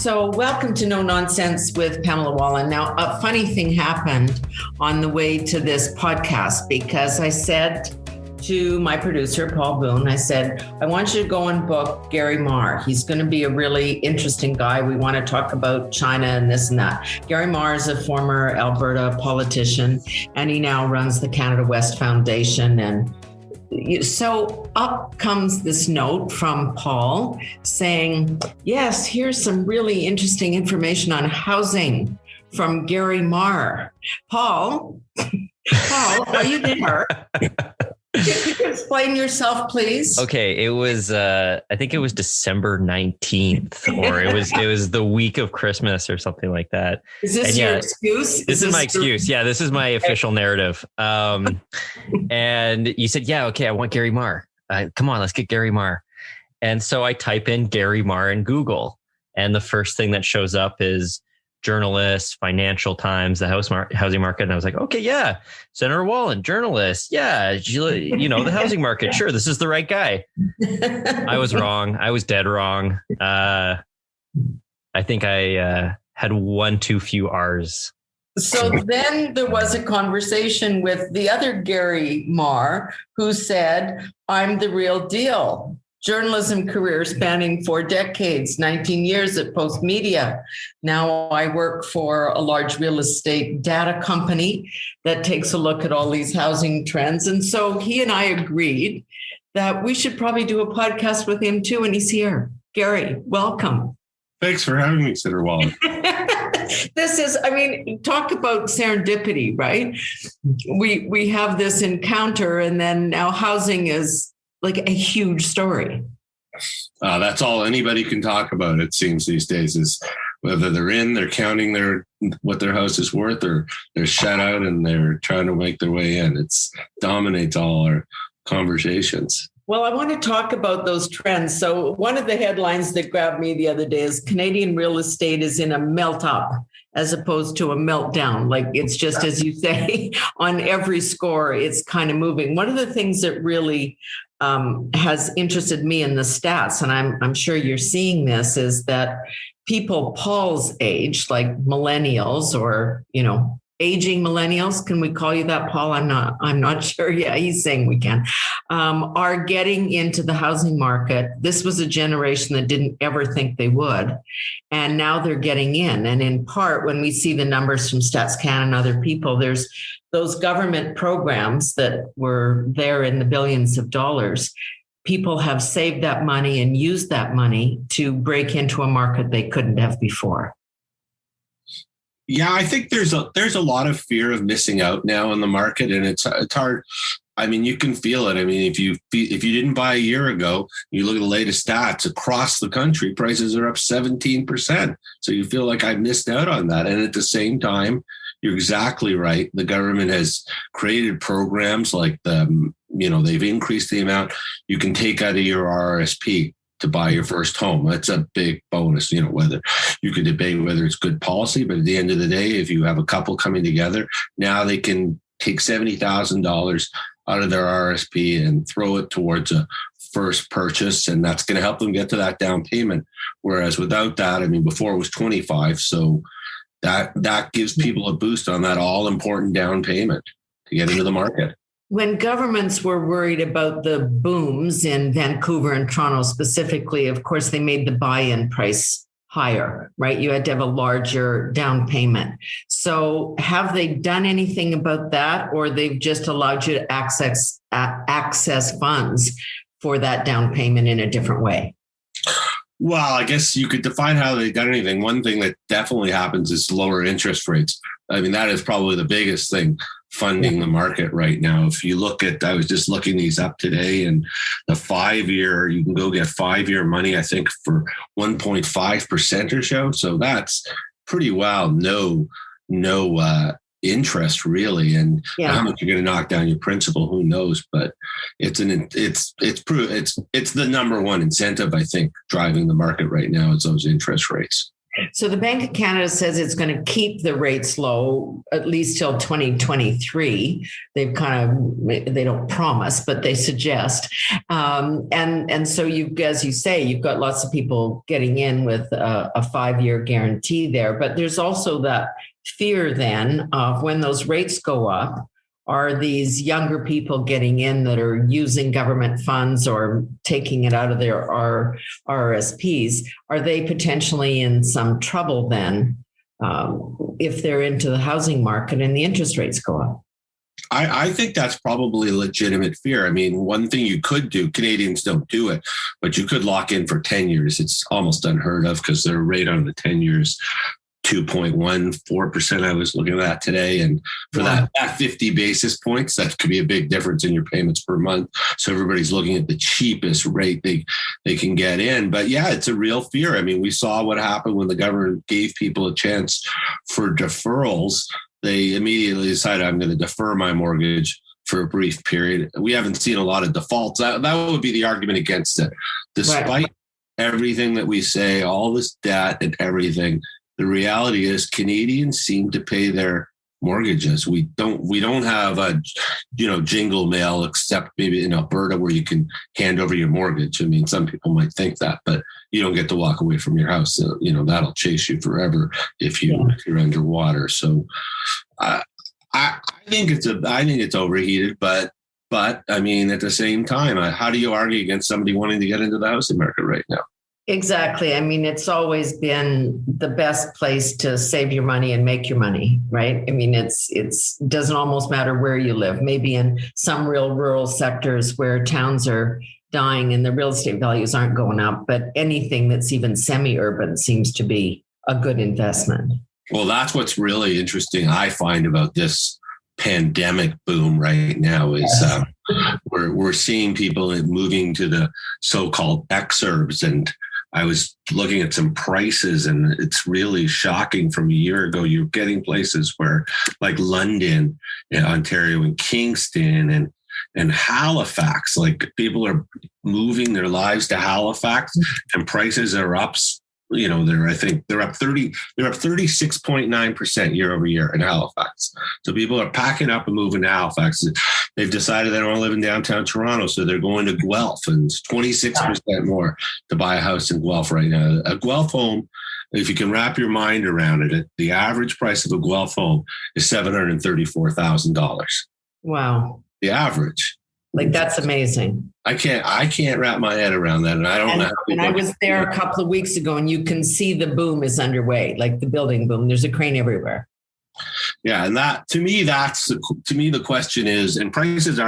So welcome to No Nonsense with Pamela Wallin. Now, a funny thing happened on the way to this podcast because I said to my producer, Paul Boone, I said, I want you to go and book Garry Marr. He's going to be a really interesting guy. We want to talk about China and this and that. Garry Marr is a former Alberta politician, and he now runs the Canada West Foundation. And so up comes this note from Paul saying, yes, here's some really interesting information on housing from Garry Marr. Paul, are you there? Could you explain yourself, please? Okay, it was I think it was December 19th, or it was the week of Christmas or something like that. Is this your excuse? This is my excuse. Yeah, this is my official narrative. And you said, yeah, okay, I want Garry Marr. Come on, let's get Garry Marr. And so I type in Garry Marr in Google, and the first thing that shows up is journalist, Financial Times, the housing market. And I was like, okay, yeah. Senator Wallin, journalist. Yeah. The housing market. Sure. This is the right guy. I was wrong. I was dead wrong. I think I had one too few R's. So then there was a conversation with the other Garry Marr who said, I'm the real deal. Journalism career spanning 4 decades, 19 years at Post Media. Now I work for a large real estate data company that takes a look at all these housing trends. And so he and I agreed that we should probably do a podcast with him too. And he's here. Garry, welcome. Thanks for having me, Senator Wallin. Talk about serendipity, right? We have this encounter, and then now housing is like a huge story. That's all anybody can talk about, it seems these days, is whether they're counting what their house is worth, or they're shut out and they're trying to make their way in. It dominates all our conversations. Well, I want to talk about those trends. So one of the headlines that grabbed me the other day is Canadian real estate is in a melt up as opposed to a meltdown. Like, it's just, as you say, on every score, it's kind of moving. One of the things that really has interested me in the stats, and I'm sure you're seeing this, is that people Paul's age, like millennials or, aging millennials, can we call you that, Paul? I'm not sure. Yeah, he's saying we can, are getting into the housing market. This was a generation that didn't ever think they would. And now they're getting in. And in part, when we see the numbers from Stats Canada and other people, there's those government programs that were there in the billions of dollars. People have saved that money and used that money to break into a market they couldn't have before. Yeah, I think there's a lot of fear of missing out now in the market, and it's hard. I mean, you can feel it. I mean, if you didn't buy a year ago, you look at the latest stats across the country, prices are up 17%. So you feel like I missed out on that. And at the same time, you're exactly right. The government has created programs like they've increased the amount you can take out of your RRSP to buy your first home. That's a big bonus. Whether you could debate whether it's good policy, but at the end of the day, if you have a couple coming together, now they can take $70,000 out of their RRSP and throw it towards a first purchase, and that's going to help them get to that down payment. Whereas without that, before it was 25, so that gives people a boost on that all important down payment to get into the market. When governments were worried about the booms in Vancouver and Toronto specifically, of course, they made the buy-in price higher, right? You had to have a larger down payment. So have they done anything about that, or they've just allowed you to access funds for that down payment in a different way? Well, I guess you could define how they've done anything. One thing that definitely happens is lower interest rates. That is probably the biggest thing funding the market right now. If you look at, I was just looking these up today, and the 5-year, you can go get 5-year money, I think, for 1.5% or so. So that's pretty well no interest really. And how much you're going to knock down your principal, who knows? But it's the number one incentive, I think, driving the market right now is those interest rates. So the Bank of Canada says it's going to keep the rates low at least till 2023. They don't promise, but they suggest. And so as you say, you've got lots of people getting in with a 5-year guarantee there. But there's also that fear then of when those rates go up, are these younger people getting in that are using government funds or taking it out of their RRSPs? Are they potentially in some trouble then if they're into the housing market and the interest rates go up? I think that's probably a legitimate fear. I mean, one thing you could do, Canadians don't do it, but you could lock in for 10 years. It's almost unheard of because their rate on the 10 years 2.14%. I was looking at that today. And for that 50 basis points, that could be a big difference in your payments per month. So everybody's looking at the cheapest rate they can get in. But yeah, it's a real fear. I mean, we saw what happened when the government gave people a chance for deferrals. They immediately decided, I'm going to defer my mortgage for a brief period. We haven't seen a lot of defaults. That would be the argument against it. Despite everything that we say, all this debt and everything, the reality is Canadians seem to pay their mortgages. We don't have a, jingle mail, except maybe in Alberta where you can hand over your mortgage. I mean, some people might think that, but you don't get to walk away from your house. So, that'll chase you forever if you're underwater. So I think it's overheated, but I mean, at the same time, how do you argue against somebody wanting to get into the housing market right now? Exactly. I mean, it's always been the best place to save your money and make your money, right? I mean, it doesn't almost matter where you live. Maybe in some real rural sectors where towns are dying and the real estate values aren't going up, but anything that's even semi-urban seems to be a good investment. Well, that's what's really interesting, I find, about this pandemic boom right now is we're seeing people moving to the so-called exurbs. And I was looking at some prices, and it's really shocking. From a year ago, you're getting places where, like London, Ontario, and Kingston, and Halifax, like people are moving their lives to Halifax, and prices are up. They're up 36.9% year over year in Halifax. So people are packing up and moving to Halifax. They've decided they don't want to live in downtown Toronto, so they're going to Guelph, and it's 26% more to buy a house in Guelph right now. A Guelph home, if you can wrap your mind around it, the average price of a Guelph home is $734,000. Wow. The average. Like, that's amazing. I can't wrap my head around that. And I don't know. And I was there a couple of weeks ago, and you can see the boom is underway, like the building boom. There's a crane everywhere. Yeah. And to me, the question is, and prices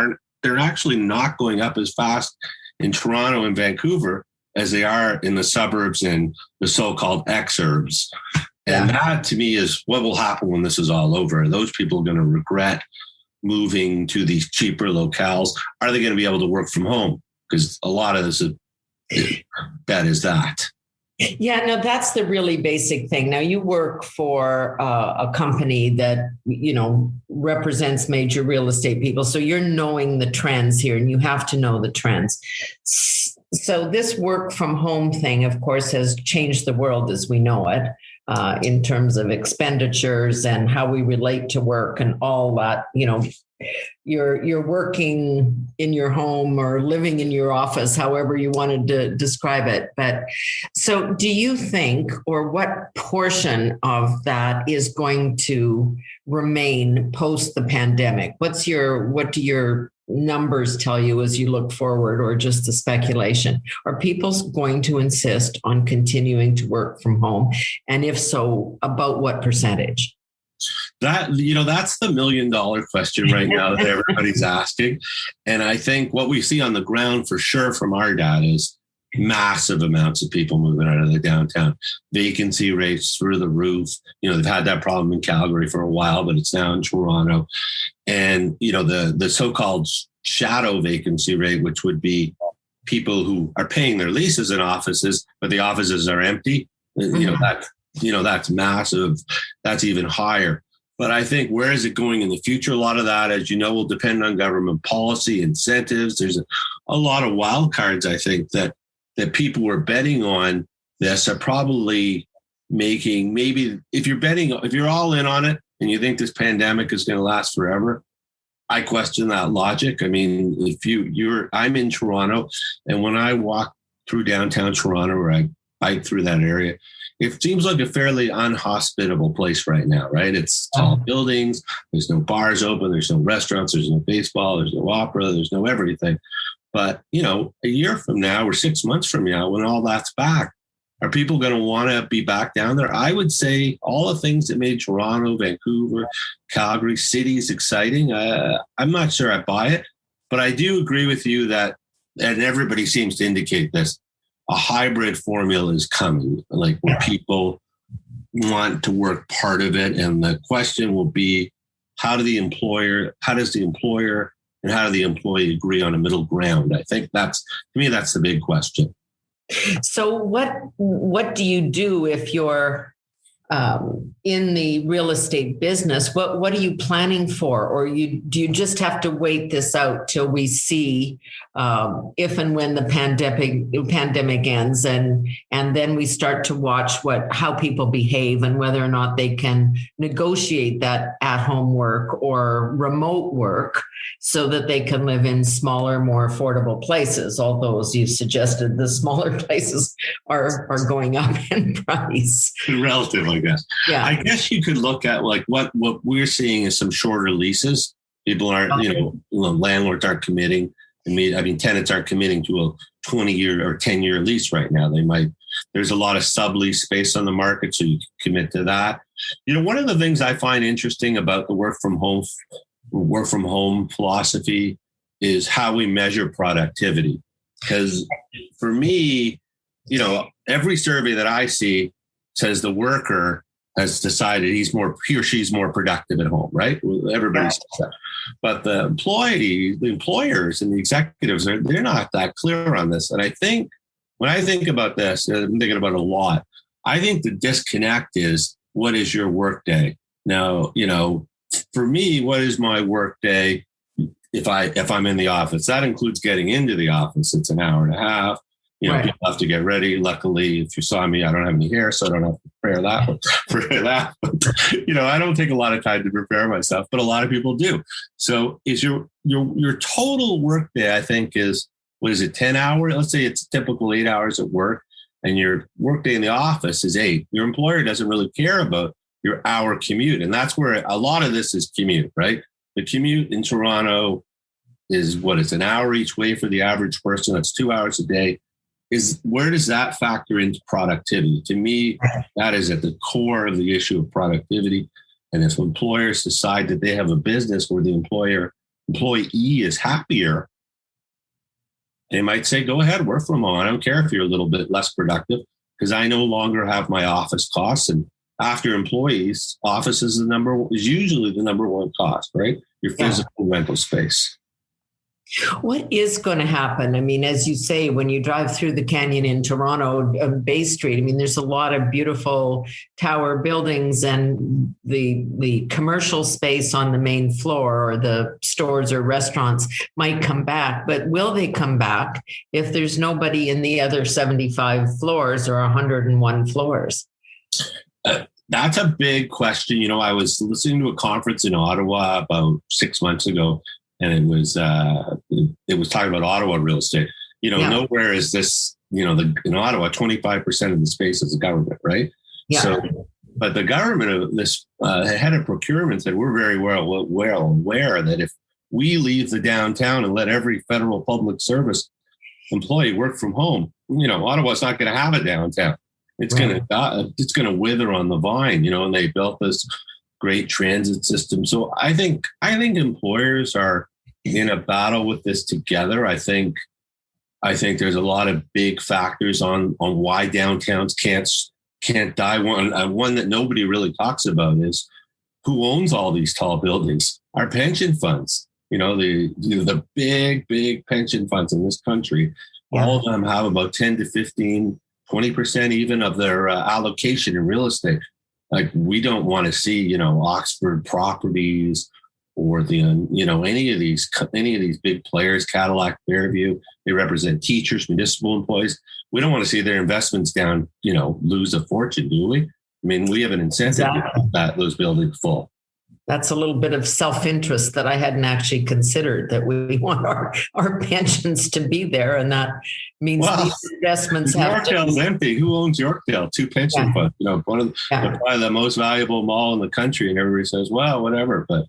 they're actually not going up as fast in Toronto and Vancouver as they are in the suburbs and the so-called exurbs. And that, to me, is what will happen when this is all over. Those people are going to regret moving to these cheaper locales. Are they going to be able to work from home? Because a lot of this is that. Yeah, no, that's the really basic thing. Now, you work for a company that, represents major real estate people. So you're knowing the trends here, and you have to know the trends. So this work from home thing, of course, has changed the world as we know it. In terms of expenditures and how we relate to work and all that. You're working in your home or living in your office, however you wanted to describe it. But so do you think, or what portion of that is going to remain post the pandemic? What do your numbers tell you as you look forward, or just the speculation? Are people going to insist on continuing to work from home? And if so, about what percentage? That's the $1 million question right now that everybody's asking. And I think what we see on the ground for sure from our data is massive amounts of people moving out of the downtown. Vacancy rates through the roof. They've had that problem in Calgary for a while, but it's now in Toronto. And, the so-called shadow vacancy rate, which would be people who are paying their leases in offices, but the offices are empty. That's massive. That's even higher. But I think where is it going in the future? A lot of that, as you know, will depend on government policy, incentives. There's a lot of wild cards, I think, that people were betting on this are probably maybe if you're all in on it and you think this pandemic is going to last forever, I question that logic. I mean, if I'm in Toronto, and when I walk through downtown Toronto, or I bike through that area, it seems like a fairly unhospitable place right now, right? It's tall buildings. There's no bars open. There's no restaurants. There's no baseball. There's no opera. There's no everything. But, a year from now or 6 months from now, when all that's back, are people going to want to be back down there? I would say all the things that made Toronto, Vancouver, Calgary cities exciting, I'm not sure I buy it. But I do agree with you that, and everybody seems to indicate this, a hybrid formula is coming, like where people want to work part of it. And the question will be, how does the employer and how do the employee agree on a middle ground? I think that's the big question. So what do you do if you're in the real estate business? What are you planning for? Or do you just have to wait this out till we see if and when the pandemic ends, and then we start to watch how people behave and whether or not they can negotiate that at-home work or remote work so that they can live in smaller, more affordable places? Although, as you suggested, the smaller places are going up in price. Relative, I guess. Yeah. I guess you could look at like what we're seeing is some shorter leases. People aren't, landlords aren't committing. Tenants aren't committing to a 20-year or 10-year lease right now. There's a lot of sublease space on the market, so you can commit to that. One of the things I find interesting about the work from home philosophy is how we measure productivity. Because for me, every survey that I see says the worker has decided he or she's more productive at home, right? Everybody says that. But the employers and the executives, they're not that clear on this. And I think when I think about this, I'm thinking about it a lot. I think the disconnect is, what is your work day? Now, for me, what is my work day if I'm in the office? That includes getting into the office. It's an hour and a half. Right. People have to get ready. Luckily, if you saw me, I don't have any hair, so I don't have to prepare that. I don't take a lot of time to prepare myself, but a lot of people do. So is your total work day, I think, is, 10 hours? Let's say it's a typical 8 hours at work, and your work day in the office is 8. Your employer doesn't really care about your hour commute. And that's where a lot of this is commute, right? The commute in Toronto is it's an hour each way for the average person. That's 2 hours a day. Where does that factor into productivity? To me, that is at the core of the issue of productivity. And if employers decide that they have a business where the employee is happier, they might say, go ahead, work from home. I don't care if you're a little bit less productive, because I no longer have my office costs. And after employees, office is usually the number one cost, right? Your physical rental space. What is going to happen? As you say, when you drive through the canyon in Toronto, Bay Street, there's a lot of beautiful tower buildings, and the commercial space on the main floor, or the stores or restaurants, might come back. But will they come back if there's nobody in the other 75 floors or 101 floors? That's a big question. I was listening to a conference in Ottawa about 6 months ago, and it was talking about Ottawa real estate. Nowhere is this, in Ottawa, 25% of the space is the government, right? Yeah. So, but the government of this head of procurement said, we're very well aware that if we leave the downtown and let every federal public service employee work from home, Ottawa's not going to have a downtown. It's going to die. It's going to wither on the vine, and they built this great transit system. So I think employers are in a battle with this together. I think there's a lot of big factors on why downtowns can't die. One that nobody really talks about is who owns all these tall buildings. Our pension funds, the big pension funds in this country. Yeah. All of them have about 10 to 15, 20% even of their allocation in real estate. Like, we don't want to see, Oxford Properties or any of these big players, Cadillac, Fairview. They represent teachers, municipal employees. We don't want to see their investments down, lose a fortune, do we? I mean, we have an incentive to keep those buildings full. That's a little bit of self-interest that I hadn't actually considered, that we want our pensions to be there. And that means these investments have to... Yorkdale's empty. Who owns Yorkdale? 2 pension funds. One of probably the most valuable mall in the country. And everybody says, well, whatever. But,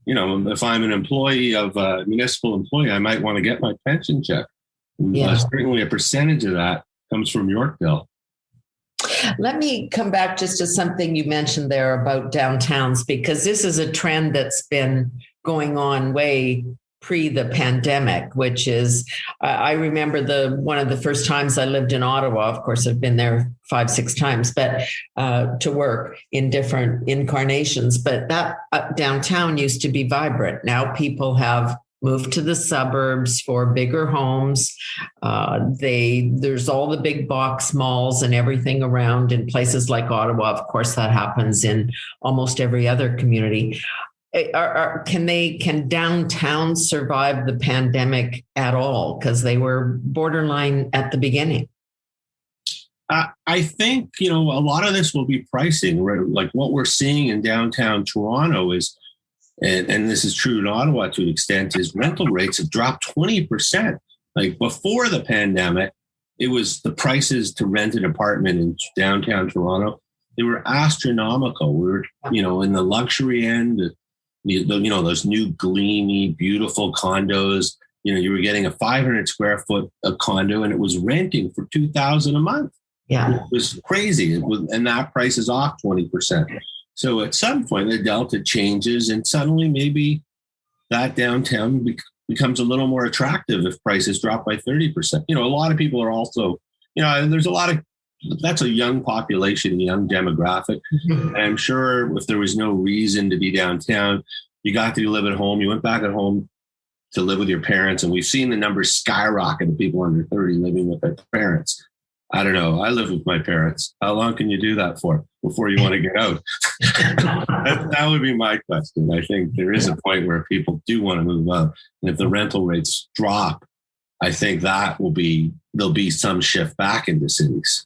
if I'm an employee of a municipal employee, I might want to get my pension check. Certainly a percentage of that comes from Yorkdale. Let me come back just to something you mentioned there about downtowns, because this is a trend that's been going on way pre the pandemic, which is, I remember one of the first times I lived in Ottawa. Of course, I've been there 5-6 times, but to work in different incarnations. But that downtown used to be vibrant. Now people have moved to the suburbs for bigger homes. There's all the big box malls and everything around in places like Ottawa. Of course, that happens in almost every other community. Can downtown survive the pandemic at all? Because they were borderline at the beginning. I think, a lot of this will be pricing. Like what we're seeing in downtown Toronto is, and this is true in Ottawa to an extent, is rental rates have dropped 20%. Like before the pandemic, it was the prices to rent an apartment in downtown Toronto. They were astronomical. We were, in the luxury end, those new gleamy, beautiful condos. You were getting a 500 square foot condo and it was renting for $2,000 a month. Yeah. It was crazy. And that price is off 20%. So at some point, the delta changes and suddenly maybe that downtown becomes a little more attractive if prices drop by 30%. A lot of people are also, there's a lot of, that's a young population, young demographic. Mm-hmm. And I'm sure if there was no reason to be downtown, you got to live at home. You went back at home to live with your parents. And we've seen the numbers skyrocket of people under 30 living with their parents. I don't know. I live with my parents. How long can you do that for before you want to get out? that would be my question. I think there is a point where people do want to move out. And if the rental rates drop, I think there'll be some shift back into cities.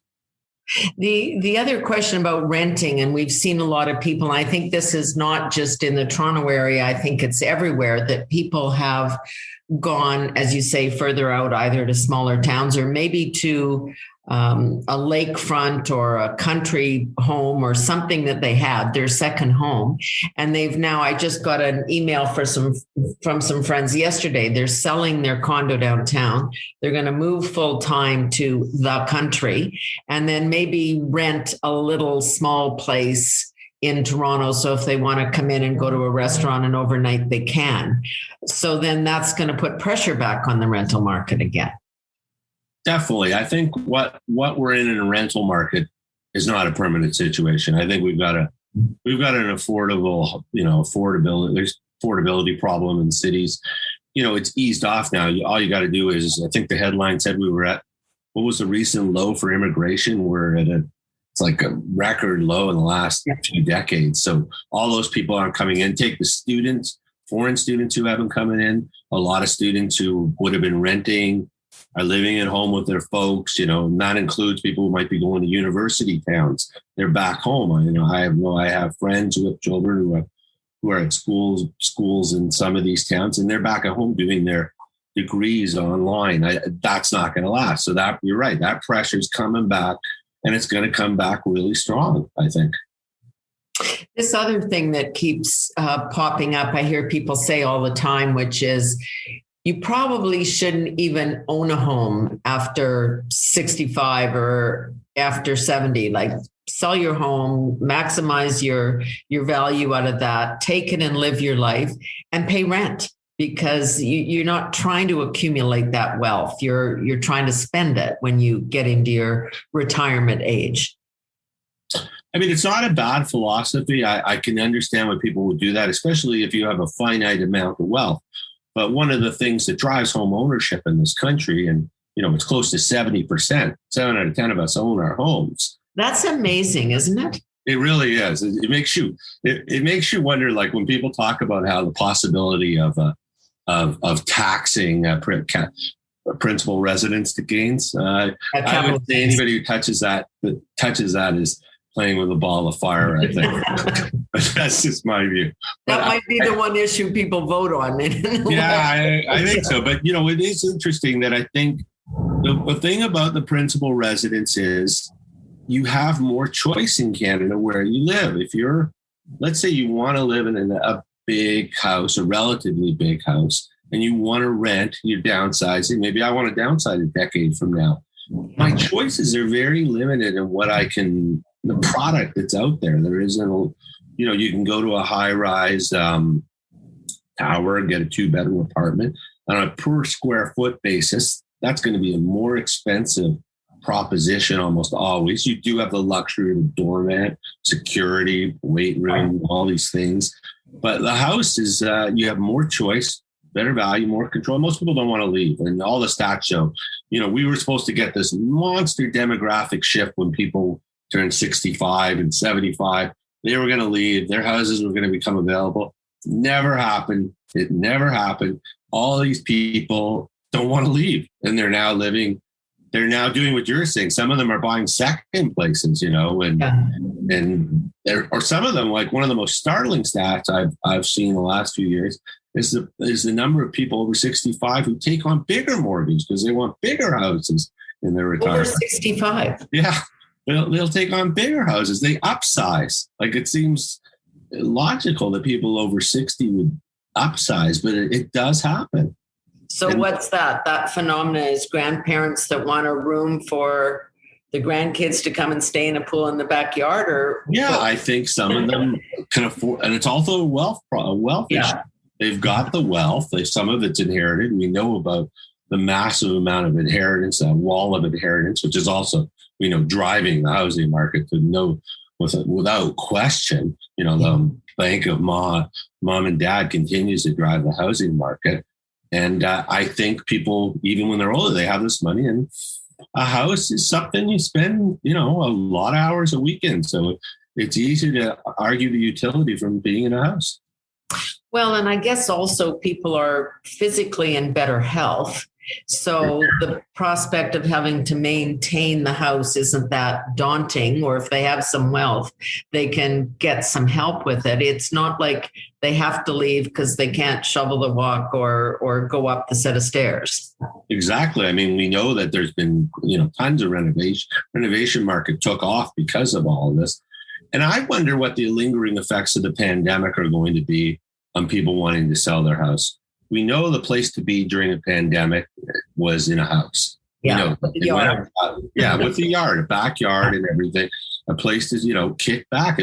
The other question about renting, and we've seen a lot of people, and I think this is not just in the Toronto area, I think it's everywhere, that people have gone, as you say, further out, either to smaller towns or maybe to a lakefront or a country home or something that they had, their second home. And I just got an email from some friends yesterday. They're selling their condo downtown. They're going to move full time to the country and then maybe rent a little small place in Toronto. So if they want to come in and go to a restaurant and overnight, they can. So then that's going to put pressure back on the rental market again. Definitely. I think what we're in a rental market is not a permanent situation. I think we've got an affordability problem in cities. It's eased off now. All you got to do is, I think the headline said we were at, what was the recent low for immigration? We're at it's like a record low in the last few decades. So all those people aren't coming in. Take the students, foreign students who haven't come in, a lot of students who would have been renting are living at home with their folks, and that includes people who might be going to university towns. They're back home. I have friends who have children who are at schools in some of these towns, and they're back at home doing their degrees online. That's not going to last. So that, you're right, that pressure's coming back, and it's going to come back really strong, I think. This other thing that keeps popping up, I hear people say all the time, which is, you probably shouldn't even own a home after 65 or after 70. Like, sell your home, maximize your value out of that, take it and live your life and pay rent, because you're not trying to accumulate that wealth. You're trying to spend it when you get into your retirement age. I mean, it's not a bad philosophy. I can understand why people would do that, especially if you have a finite amount of wealth. But one of the things that drives home ownership in this country, and it's close to 70%, 7 out of 10 of us own our homes. That's amazing, isn't it? It really is. It makes you wonder, like when people talk about how the possibility of taxing principal residence to gains. I would say anybody who touches that is playing with a ball of fire, I think. That's just my view. That might be the one issue people vote on. Yeah, I think so. But, it is interesting that I think the thing about the principal residence is you have more choice in Canada where you live. If let's say you want to live in a big house, a relatively big house, and you want to rent, you're downsizing. Maybe I want to downsize a decade from now. My choices are very limited in the product that's out there. There isn't, you can go to a high-rise tower and get a 2-bedroom apartment on a per square foot basis. That's going to be a more expensive proposition almost always. You do have the luxury of a doormat, security, weight room, all these things. But the house is, you have more choice, better value, more control. Most people don't want to leave. And all the stats show, we were supposed to get this monster demographic shift when people turned 65 and 75. They were going to leave. Their houses were going to become available. Never happened. It never happened. All these people don't want to leave. And they're now doing what you're saying. Some of them are buying second places, or some of them, like one of the most startling stats I've seen in the last few years is the number of people over 65 who take on bigger mortgages because they want bigger houses in their retirement. Over 65. Yeah. They'll take on bigger houses. They upsize. Like, it seems logical that people over 60 would upsize, but it does happen. So what's that? That phenomena is grandparents that want a room for the grandkids to come and stay in a pool in the backyard, or? Yeah, I think some of them can afford, and it's also a wealth issue. They've got the wealth. Some of it's inherited. We know about the massive amount of inheritance, that wall of inheritance, which is also, driving the housing market to know without question. The bank of mom and dad continues to drive the housing market. And I think people, even when they're older, they have this money, and a house is something you spend, a lot of hours a weekend. So it's easy to argue the utility from being in a house. Well, and I guess also people are physically in better health. So the prospect of having to maintain the house isn't that daunting, or if they have some wealth, they can get some help with it. It's not like they have to leave because they can't shovel the walk or go up the set of stairs. Exactly. I mean, we know that there's been, tons of renovation market took off because of all of this. And I wonder what the lingering effects of the pandemic are going to be on people wanting to sell their house. We know the place to be during a pandemic was in a house. Yeah, with the yard. With the yard, a backyard and everything. A place to, kick back.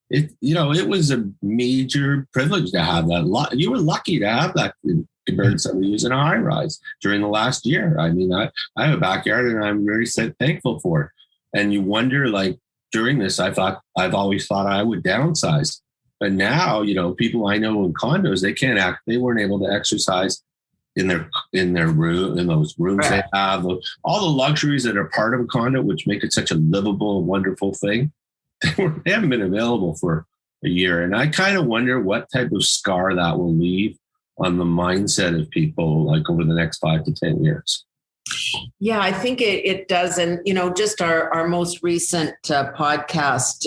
It was a major privilege to have that. You were lucky to have that compared to somebody who's in a high rise during the last year. I mean, I have a backyard and I'm very thankful for it. And you wonder, like, during this, I've always thought I would downsize. But now, people I know in condos, they weren't able to exercise in their room, in those rooms they have, all the luxuries that are part of a condo, which make it such a livable, wonderful thing. They haven't been available for a year. And I kind of wonder what type of scar that will leave on the mindset of people, like, over the next 5 to 10 years. Yeah, I think it does. And, just our most recent podcast,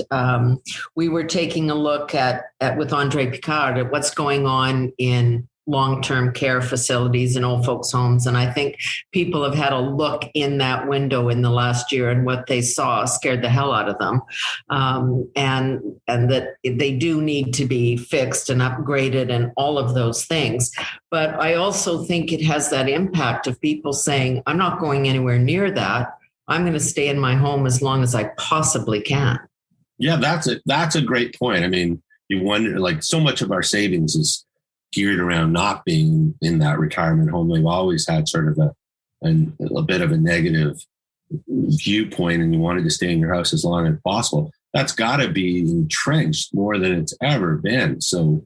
we were taking a look at with Andre Picard at what's going on in long-term care facilities and old folks' homes. And I think people have had a look in that window in the last year, and what they saw scared the hell out of them. And that they do need to be fixed and upgraded and all of those things. But I also think it has that impact of people saying, I'm not going anywhere near that. I'm going to stay in my home as long as I possibly can. Yeah, that's a great point. I mean, you wonder, like, so much of our savings is geared around not being in that retirement home. They've always had sort of a bit of a negative viewpoint, and you wanted to stay in your house as long as possible. That's got to be entrenched more than it's ever been. So,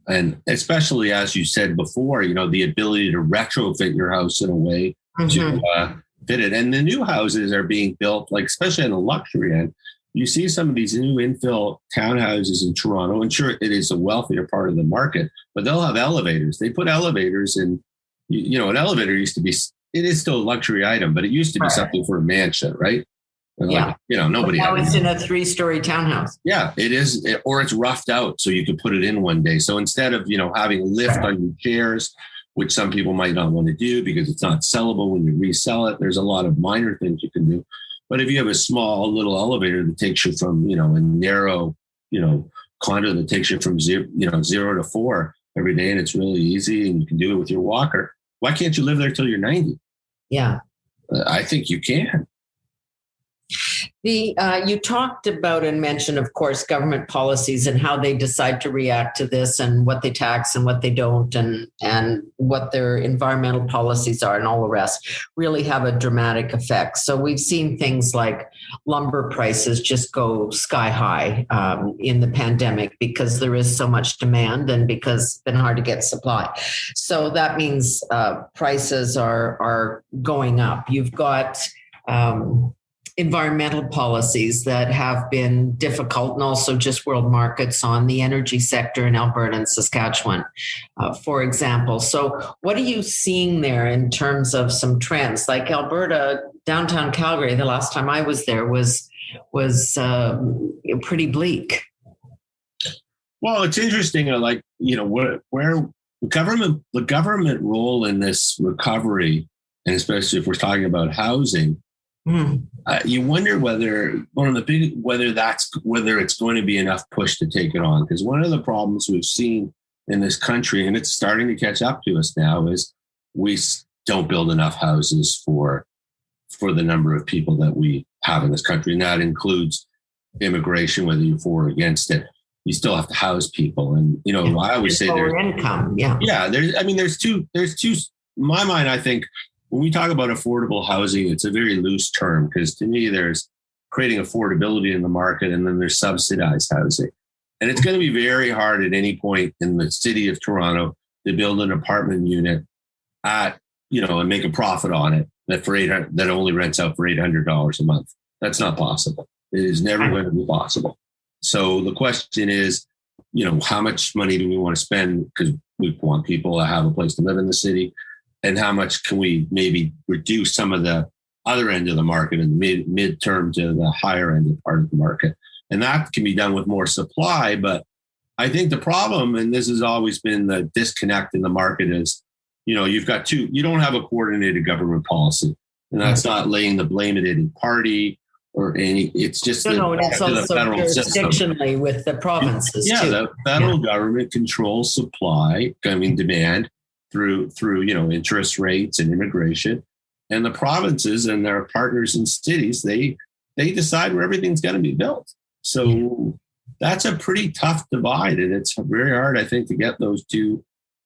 and especially as you said before, the ability to retrofit your house in a way to fit it. And the new houses are being built, like, especially on the luxury end. You see some of these new infill townhouses in Toronto, and sure, it is a wealthier part of the market, but they'll have elevators. They put elevators in, an elevator used to be, it is still a luxury item, but it used to be something for a mansion, right? Yeah. Nobody. Now it's in a 3-story townhouse. Yeah, it is, or it's roughed out so you can put it in one day. So instead of, having a lift on your chairs, which some people might not want to do because it's not sellable when you resell it, there's a lot of minor things you can do. But if you have a small little elevator that takes you from, a narrow, condo that takes you from 0 to 4 every day, and it's really easy and you can do it with your walker, why can't you live there till you're 90? Yeah. I think you can. You talked about and mentioned, of course, government policies and how they decide to react to this and what they tax and what they don't and what their environmental policies are and all the rest really have a dramatic effect. So we've seen things like lumber prices just go sky high in the pandemic because there is so much demand and because it's been hard to get supply. So that means prices are going up. You've got environmental policies that have been difficult, and also just world markets on the energy sector in Alberta and Saskatchewan, for example. So what are you seeing there in terms of some trends? Like Alberta, downtown Calgary, the last time I was there was pretty bleak. Well, it's interesting, where the government role in this recovery, and especially if we're talking about housing, you wonder whether it's going to be enough push to take it on. Because one of the problems we've seen in this country, and it's starting to catch up to us now, is we don't build enough houses for the number of people that we have in this country. And that includes immigration, whether you're for or against it. You still have to house people. And, I always say there's income. Yeah. Yeah. There's two, in my mind, I think, when we talk about affordable housing, it's a very loose term because to me, there's creating affordability in the market and then there's subsidized housing. And it's going to be very hard at any point in the city of Toronto to build an apartment unit and make a profit on it that only rents out for $800 a month. That's not possible. It is never going to be possible. So the question is, how much money do we want to spend? Because we want people to have a place to live in the city. And how much can we maybe reduce some of the other end of the market and the midterm to the higher end of part of the market? And that can be done with more supply. But I think the problem, and this has always been the disconnect in the market, is, you've got you don't have a coordinated government policy. And that's not laying the blame at any party or any, it's just it's also jurisdictionally with the provinces. Yeah, too. The federal government controls supply, demand, through interest rates and immigration, and the provinces and their partners in cities, they decide where everything's going to be built. So that's a pretty tough divide, and it's very hard, I think, to get the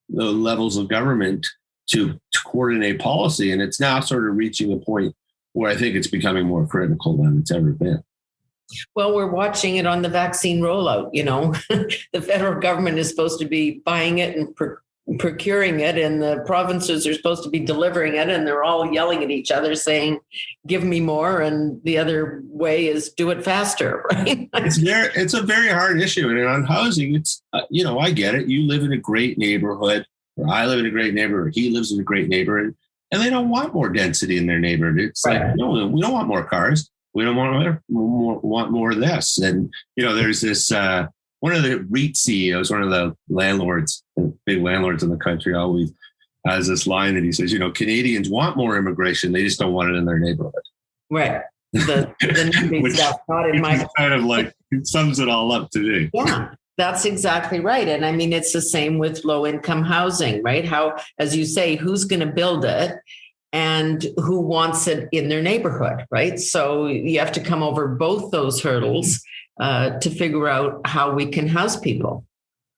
levels of government to coordinate policy. And it's now sort of reaching a point where I think it's becoming more critical than it's ever been. Well, we're watching it on the vaccine rollout. The federal government is supposed to be buying it and procuring it, and the provinces are supposed to be delivering it, and they're all yelling at each other saying, give me more, and the other way is do it faster, right? It's a very hard issue. And on housing, it's I get it. You live in a great neighborhood, or I live in a great neighborhood, or he lives in a great neighborhood, and they don't want more density in their neighborhood. It's right. Like, no, we don't want more cars, we don't want more of this. And there's this one of the REIT CEOs, one of the landlords, big landlords in the country, always has this line that he says, Canadians want more immigration. They just don't want it in their neighborhood. Right. The stuff not in my kind of like, it sums it all up to me. Yeah, that's exactly right. And I mean, it's the same with low income housing, right? How, as you say, who's going to build it and who wants it in their neighborhood, right? So you have to come over both those hurdles to figure out how we can house people.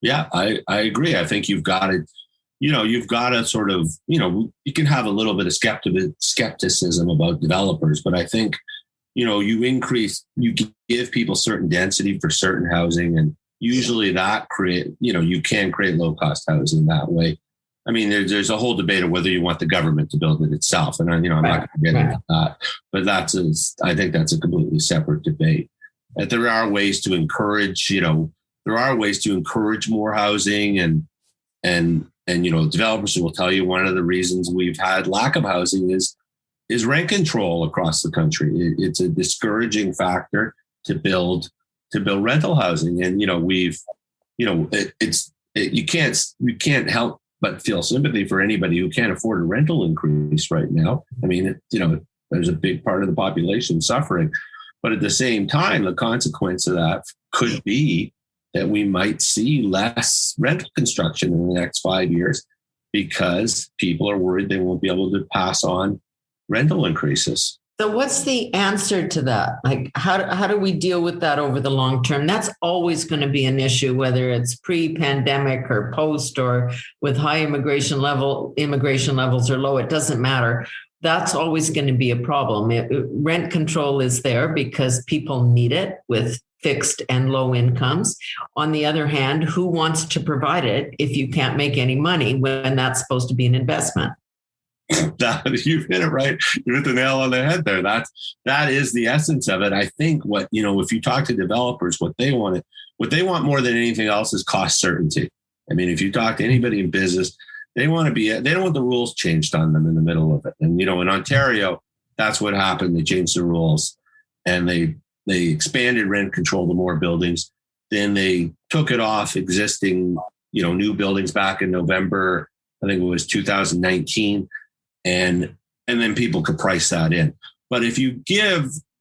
Yeah, I agree. I think you've got to sort of, you can have a little bit of skepticism about developers, but I think, you give people certain density for certain housing, and usually that you can create low cost housing that way. I mean, there's a whole debate of whether you want the government to build it itself. And, I'm not going to get into that, but I think that's a completely separate debate. That there are ways to encourage, more housing, and developers will tell you one of the reasons we've had lack of housing is is rent control across the country. It's a discouraging factor to build rental housing. And, you can't help but feel sympathy for anybody who can't afford a rental increase right now. I mean, there's a big part of the population suffering, but at the same time, the consequence of that could be that we might see less rental construction in the next 5 years because people are worried they won't be able to pass on rental increases. So what's the answer to that? Like, how do we deal with that over the long term? That's always going to be an issue, whether it's pre-pandemic or post or with high immigration levels or low, it doesn't matter. That's always going to be a problem. Rent control is there because people need it with fixed and low incomes. On the other hand, who wants to provide it if you can't make any money when that's supposed to be an investment? You've hit it right. You hit the nail on the head there. That is the essence of it. I think if you talk to developers, what they want more than anything else is cost certainty. I mean, if you talk to anybody in business, they don't want the rules changed on them in the middle of it. And, in Ontario, that's what happened. They changed the rules and they expanded rent control to more buildings. Then they took it off existing, new buildings back in November, I think it was 2019. And then people could price that in. But if you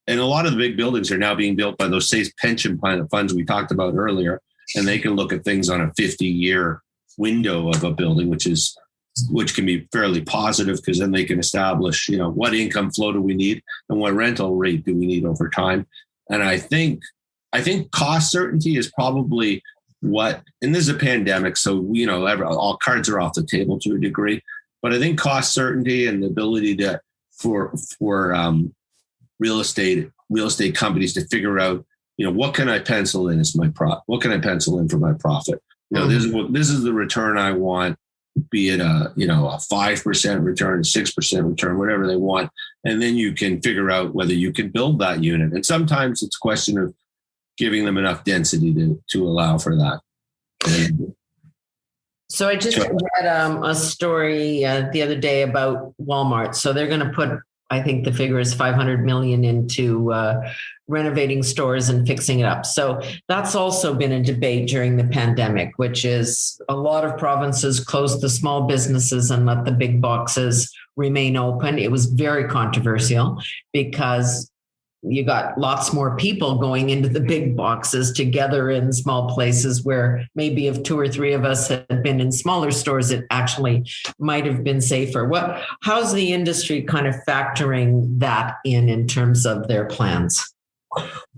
and a lot of the big buildings are now being built by those safe pension funds we talked about earlier, and they can look at things on a 50-year window of a building, which can be fairly positive because then they can establish, what income flow do we need and what rental rate do we need over time. And I think cost certainty is probably and this is a pandemic, so all cards are off the table to a degree. But I think cost certainty and the ability for real estate companies to figure out, what can I pencil in as my profit? What can I pencil in for my profit? This is the return I want, be it a 5% return, 6% return, whatever they want. And then you can figure out whether you can build that unit. And sometimes it's a question of giving them enough density to allow for that. So I just read a story the other day about Walmart. So they're going to put, I think the figure is 500 million into renovating stores and fixing it up. So that's also been a debate during the pandemic, which is a lot of provinces closed the small businesses and let the big boxes remain open. It was very controversial because you got lots more people going into the big boxes together in small places where maybe if 2 or 3 of us had been in smaller stores, it actually might have been safer. How's the industry kind of factoring that in terms of their plans?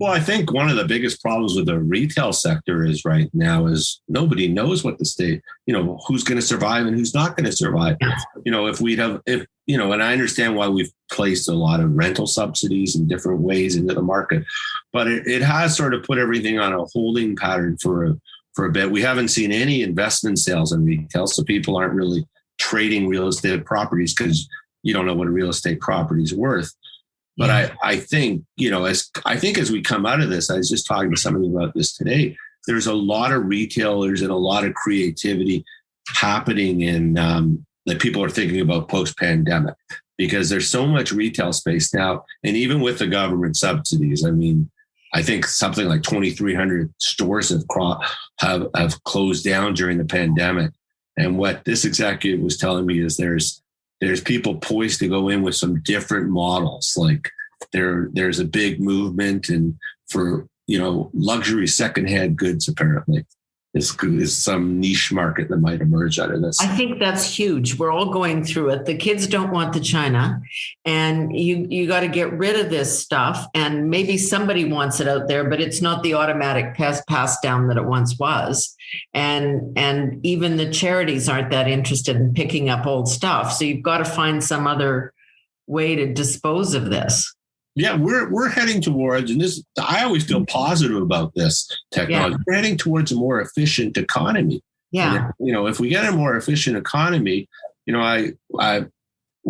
Well, I think one of the biggest problems with the retail sector is right now is nobody knows what the state, who's going to survive and who's not going to survive. And I understand why we've placed a lot of rental subsidies in different ways into the market, but it has sort of put everything on a holding pattern for a bit. We haven't seen any investment sales in retail, so people aren't really trading real estate properties because you don't know what a real estate property is worth. But I think, as we come out of this, I was just talking to somebody about this today. There's a lot of retailers and a lot of creativity happening in that people are thinking about post-pandemic because there's so much retail space now. And even with the government subsidies, I mean, I think something like 2,300 stores have closed down during the pandemic. And what this executive was telling me is there's people poised to go in with some different models. Like there's a big movement and for, luxury secondhand goods, apparently is some niche market that might emerge out of this. I think that's huge. We're all going through it. The kids don't want the China and you got to get rid of this stuff. And maybe somebody wants it out there, but it's not the automatic pass down that it once was. And even the charities aren't that interested in picking up old stuff. So you've got to find some other way to dispose of this. Yeah, we're heading towards, and this I always feel positive about this technology. Yeah. We're heading towards a more efficient economy. Yeah, and if we get a more efficient economy, where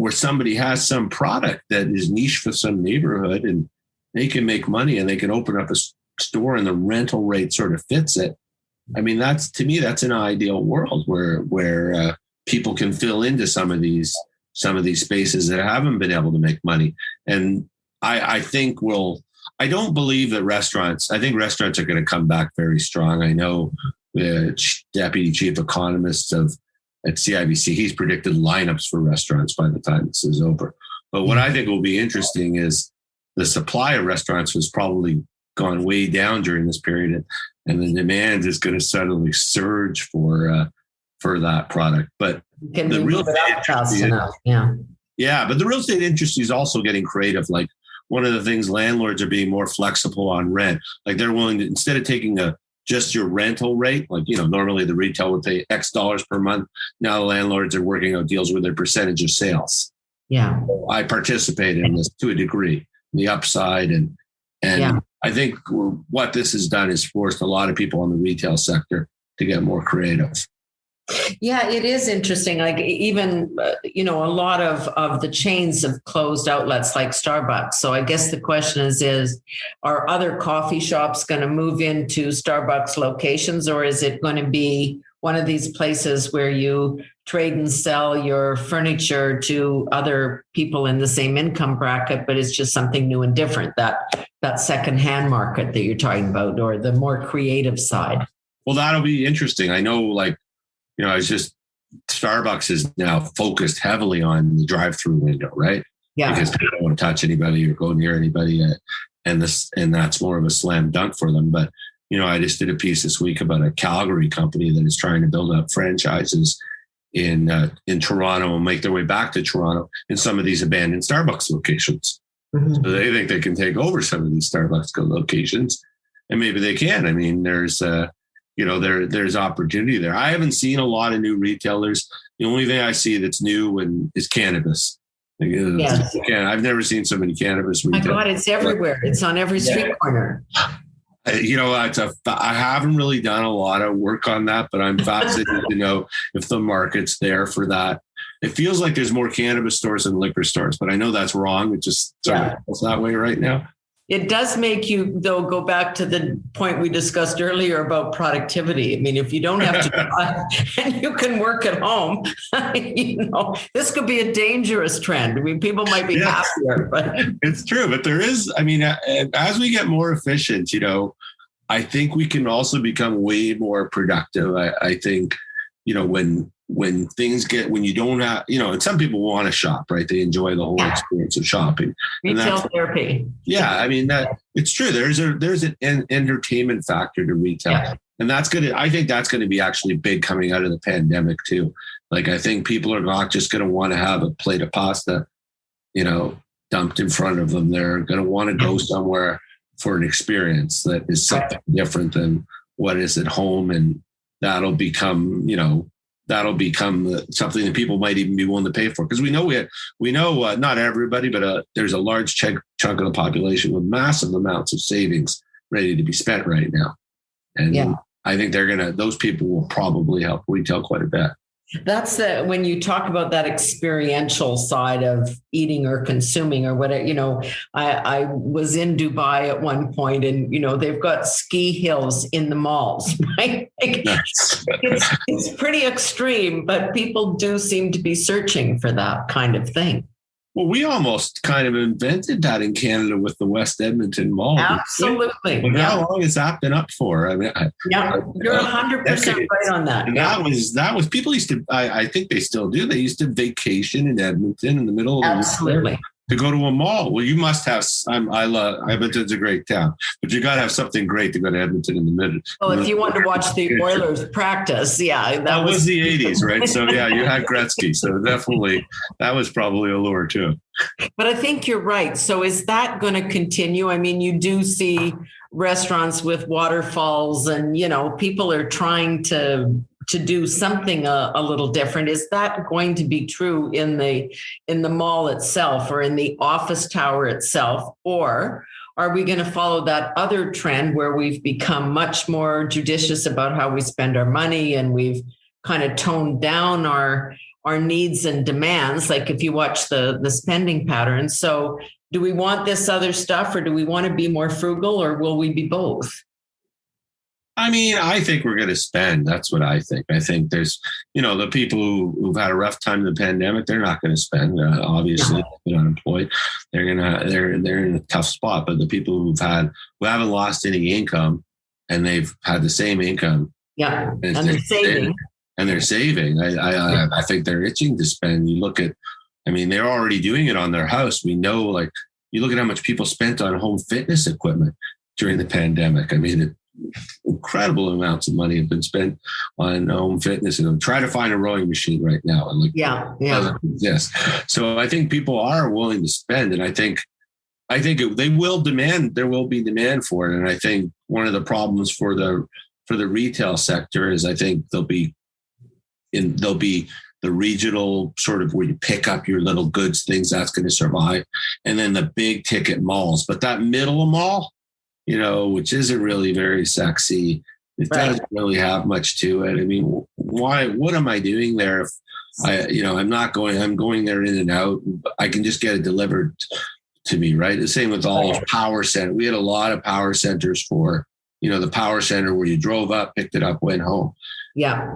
somebody has some product that is niche for some neighborhood, and they can make money, and they can open up a store, and the rental rate sort of fits it. I mean, that's an ideal world where people can fill into some of these some of these spaces that haven't been able to make money. And I think I don't believe that I think restaurants are going to come back very strong. I know the deputy chief economist at CIBC, he's predicted lineups for restaurants by the time this is over. But what I think will be interesting is the supply of restaurants has probably gone way down during this period, and the demand is going to suddenly surge for that product. But can the real estate fast enough? Yeah, but the real estate industry is also getting creative. Like, one of the things, landlords are being more flexible on rent. Like, they're willing to, instead of taking just your rental rate, like, normally the retail would pay X dollars per month. Now the landlords are working out deals with their percentage of sales. Yeah. I participate in this to a degree, the upside. And I think what this has done is forced a lot of people in the retail sector to get more creative. Yeah, it is interesting. Like, even, a lot of the chains have closed outlets like Starbucks. So I guess the question is are other coffee shops going to move into Starbucks locations, or is it going to be one of these places where you trade and sell your furniture to other people in the same income bracket, but it's just something new and different, that secondhand market that you're talking about, or the more creative side? Well, that'll be interesting. I know, Starbucks is now focused heavily on the drive-through window, right? Yeah. Because they don't want to touch anybody or go near anybody. And that's more of a slam dunk for them. But, I just did a piece this week about a Calgary company that is trying to build up franchises in Toronto and make their way back to Toronto in some of these abandoned Starbucks locations. Mm-hmm. So they think they can take over some of these Starbucks locations, and maybe they can. I mean, there's opportunity there. I haven't seen a lot of new retailers. The only thing I see that's new is cannabis. Yes. I've never seen so many cannabis retailers. My God, it's everywhere. It's on every street corner. I haven't really done a lot of work on that, but I'm fascinated to know if the market's there for that. It feels like there's more cannabis stores than liquor stores, but I know that's wrong. It just feels that way right now. It does make you, though, go back to the point we discussed earlier about productivity. I mean, if you don't have to drive and you can work at home, this could be a dangerous trend. I mean, people might be happier, but it's true. But there is, as we get more efficient, I think we can also become way more productive. I think, when you don't have, and some people want to shop, right? They enjoy the whole experience of shopping. Retail therapy. Yeah. That it's true. There's an entertainment factor to retail. And I think that's going to be actually big coming out of the pandemic too. Like, I think people are not just going to want to have a plate of pasta, dumped in front of them. They're going to want to go somewhere for an experience that is something different than what is at home. And that'll become something that people might even be willing to pay for. Because we know not everybody, but there's a large chunk of the population with massive amounts of savings ready to be spent right now. And I think those people will probably help retail quite a bit. That's when you talk about that experiential side of eating or consuming or whatever, I was in Dubai at one point, and, they've got ski hills in the malls, right? It's pretty extreme, but people do seem to be searching for that kind of thing. Well, we almost kind of invented that in Canada with the West Edmonton Mall. Absolutely. But how long has that been up for? You're 100% right on that. And that was people used to, I think they still do. They used to vacation in Edmonton in the middle of the winter to go to a mall. Well, you must have. Edmonton's a great town, but you got to have something great to go to Edmonton in the middle. Well, if you wanted to watch the Oilers practice, that was the 80s, right? So you had Gretzky, so definitely that was probably a lure too. But I think you're right. So is that going to continue? I mean, you do see restaurants with waterfalls, and people are trying to do something a little different. Is that going to be true in the mall itself or in the office tower itself? Or are we going to follow that other trend where we've become much more judicious about how we spend our money, and we've kind of toned down our needs and demands? Like, if you watch the spending patterns. So do we want this other stuff, or do we want to be more frugal, or will we be both? I mean, I think we're going to spend. That's what I think. I think there's, the people who've had a rough time in the pandemic, they're not going to spend. Obviously, they're unemployed. They're in a tough spot. But the people who haven't lost any income, and they've had the same income, and they're saving. And they're saving. I think they're itching to spend. You look at, they're already doing it on their house. We know, like, you look at how much people spent on home fitness equipment during the pandemic. Incredible amounts of money have been spent on home fitness, and try to find a rowing machine right now. And doesn't exist. So I think people are willing to spend, and I think they will demand. There will be demand for it, and I think one of the problems for the retail sector is I think there'll be the regional sort of where you pick up your little goods things that's going to survive, and then the big ticket malls. But that middle mall, which isn't really very sexy. It doesn't really have much to it. What am I doing there if I'm going there in and out. I can just get it delivered to me, right? The same with all of power center. We had a lot of power centers for, the power center where you drove up, picked it up, went home. Yeah.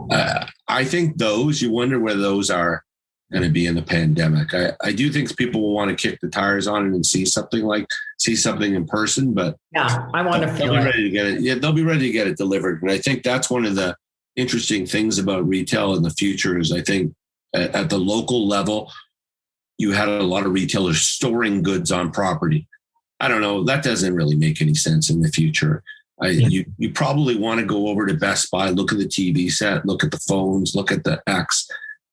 I think you wonder whether those are going to be in the pandemic. I do think people will want to kick the tires on it and see something in person, but I want to feel ready to get it. Yeah, they'll be ready to get it delivered. And I think that's one of the interesting things about retail in the future is I think at the local level, you had a lot of retailers storing goods on property. I don't know. That doesn't really make any sense in the future. You probably want to go over to Best Buy, look at the TV set, look at the phones, look at the X,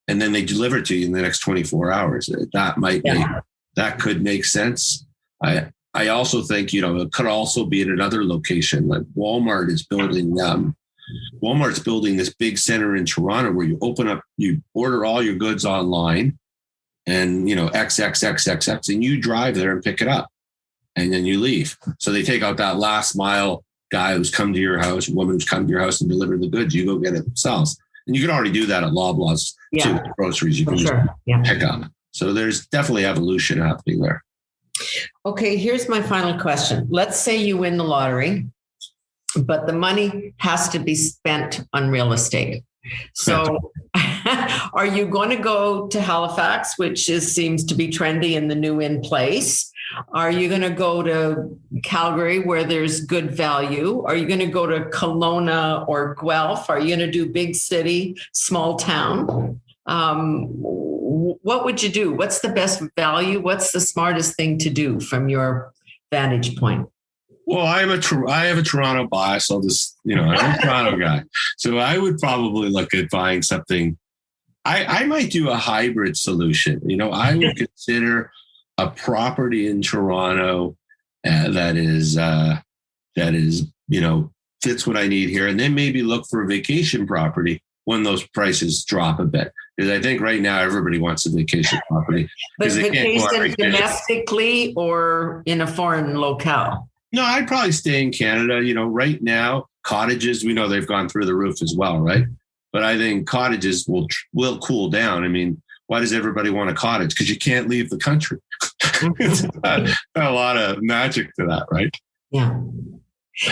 and then they deliver it to you in the next 24 hours. That could make sense. I also think, it could also be in another location. Like Walmart is building Walmart's building this big center in Toronto where you open up, you order all your goods online and, XXXXX, and you drive there and pick it up and then you leave. So they take out that last mile guy who's come to your house, woman who's come to your house and deliver the goods. You go get it themselves. And you can already do that at Loblaws too. Groceries you can pick up. So there's definitely evolution happening there. Okay, here's my final question. Let's say you win the lottery, but the money has to be spent on real estate. So are you going to go to Halifax, which seems to be trendy in the new in place? Are you going to go to Calgary where there's good value? Are you going to go to Kelowna or Guelph? Are you going to do big city, small town? What would you do? What's the best value? What's the smartest thing to do from your vantage point? Well, I have a Toronto bias. I'm a Toronto guy. So I would probably look at buying something. I might do a hybrid solution. I would consider a property in Toronto that is fits what I need here, and then maybe look for a vacation property when those prices drop a bit. Because I think right now everybody wants a vacation property. But vacation domestically or in a foreign locale? No, I'd probably stay in Canada. Right now, cottages, we know they've gone through the roof as well, right? But I think cottages will cool down. Why does everybody want a cottage? Because you can't leave the country. It's a lot of magic to that, right? Yeah.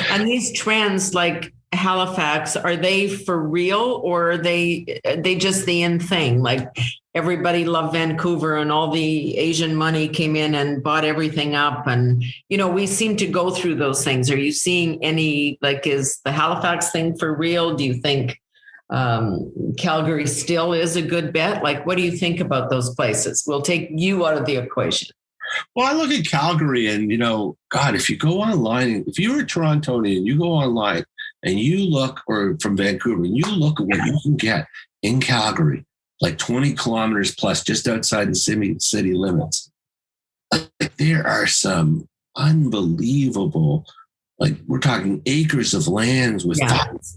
And these trends like Halifax, are they for real or are they just the in thing? Like everybody loved Vancouver and all the Asian money came in and bought everything up. And, we seem to go through those things. Are you seeing any, is the Halifax thing for real? Do you think Calgary still is a good bet? What do you think about those places? We'll take you out of the equation. Well, I look at Calgary and, God, if you go online, if you're a Torontonian, you go online and you look, or from Vancouver, and you look at what you can get in Calgary, like 20 kilometers plus just outside the city limits. There are some unbelievable, we're talking acres of lands with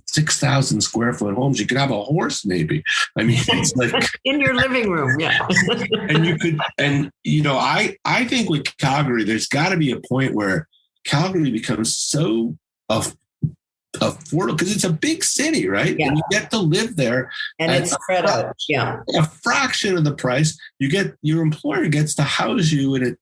6,000 square foot homes. You could have a horse, maybe. It's like in your living room, yeah. And you could, I think with Calgary, there's got to be a point where Calgary becomes so affordable because it's a big city, right? Yeah. And you get to live there, and it's spread out. Yeah, a fraction of the price. Your employer gets to house you in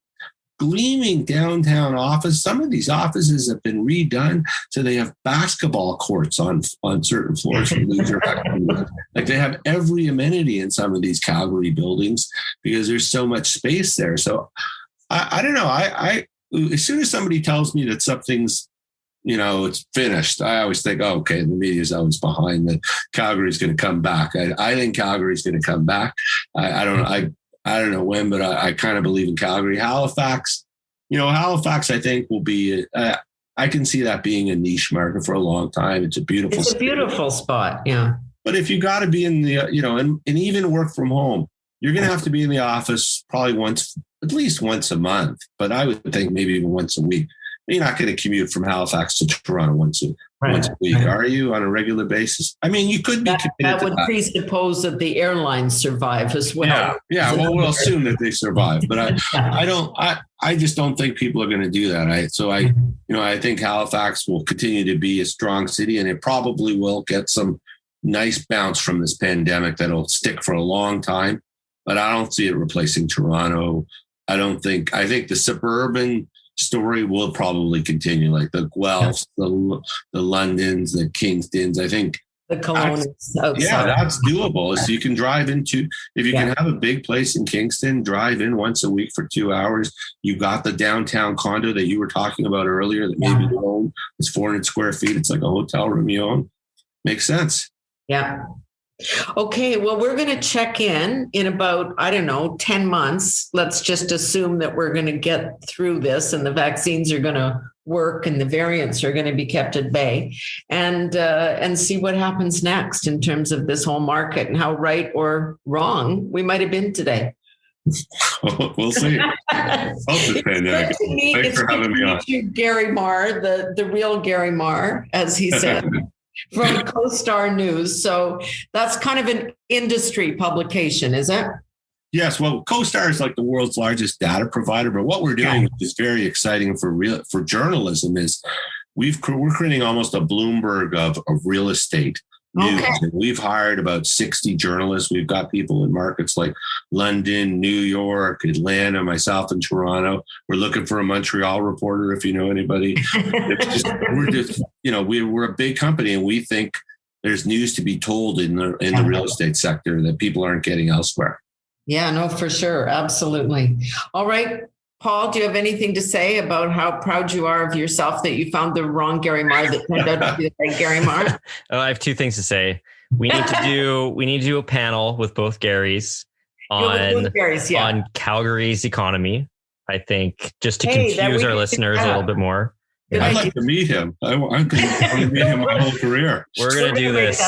gleaming downtown office. Some of these offices have been redone, so they have basketball courts on certain floors for leisure activities. Like they have every amenity in some of these Calgary buildings because there's so much space there. So I don't know. I as soon as somebody tells me that something's, it's finished, I always think, oh, okay, the media's always behind that. Calgary's going to come back. I think Calgary's going to come back. I don't know when, but I kind of believe in Calgary. Halifax, I think will be, I can see that being a niche market for a long time. It's a beautiful spot. Yeah. But if you got to be in the, and even work from home, you're going to have to be in the office probably at least once a month. But I would think maybe even once a week. You're not going to commute from Halifax to Toronto once a week, are you, on a regular basis? I mean, you could be committed that would presuppose that the airlines survive as well. Yeah. Well, we'll assume that they survive, but I just don't think people are going to do that. I think Halifax will continue to be a strong city, and it probably will get some nice bounce from this pandemic that'll stick for a long time. But I don't see it replacing Toronto. I think the suburban story will probably continue, like the Guelphs, the Londons, the Kingstons. I think the Kelownas. That's doable. So you can drive into, if you can have a big place in Kingston, drive in once a week for 2 hours. You got the downtown condo that you were talking about earlier that maybe you own. It's 400 square feet. It's like a hotel room you own. Makes sense. Yeah. Okay, well, we're going to check in about, 10 months. Let's just assume that we're going to get through this and the vaccines are going to work and the variants are going to be kept at bay, and see what happens next in terms of this whole market and how right or wrong we might have been today. We'll see. Thanks for having me on. Garry Marr, the real Garry Marr, as he said. From CoStar News. So that's kind of an industry publication, is it? Yes. Well, CoStar is like the world's largest data provider, but what we're doing, which is very exciting for journalism, is we're creating almost a Bloomberg of real estate news. Okay. And we've hired about 60 journalists. We've got people in markets like London, New York, Atlanta, myself in Toronto. We're looking for a Montreal reporter if you know anybody. We're a big company, and we think there's news to be told in the real estate sector that people aren't getting elsewhere. Yeah, no, for sure. Absolutely. All right. Paul, do you have anything to say about how proud you are of yourself that you found the wrong Garry Marr that turned out to be the right Garry Marr? I have two things to say. We need to do a panel with both Garys on Calgary's economy. I think just to confuse our listeners a little bit more. I'd like to meet him. I want to meet him my whole career. We're going to do this.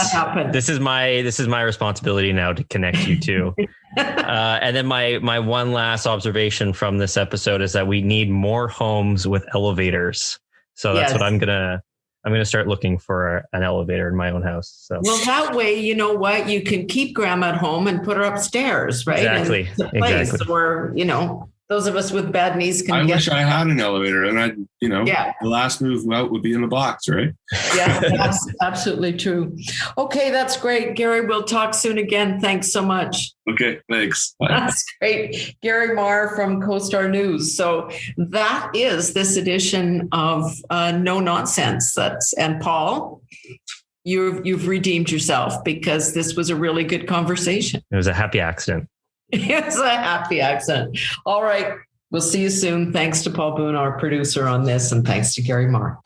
This is my responsibility now to connect you two. And then my one last observation from this episode is that we need more homes with elevators. So that's what I'm going to start looking for an elevator in my own house. So well, that way, you know what, you can keep grandma at home and put her upstairs, right? Exactly. Where, those of us with bad knees can. I wish I had an elevator, and the last move out would be in the box, right? Yeah, that's absolutely true. Okay, that's great, Garry. We'll talk soon again. Thanks so much. Okay, thanks. Bye. That's great, Garry Marr from CoStar News. So that is this edition of No Nonsense. And Paul, you've redeemed yourself because this was a really good conversation. It was a happy accident. It's a happy accident. All right. We'll see you soon. Thanks to Paul Boone, our producer on this, and thanks to Garry Marr.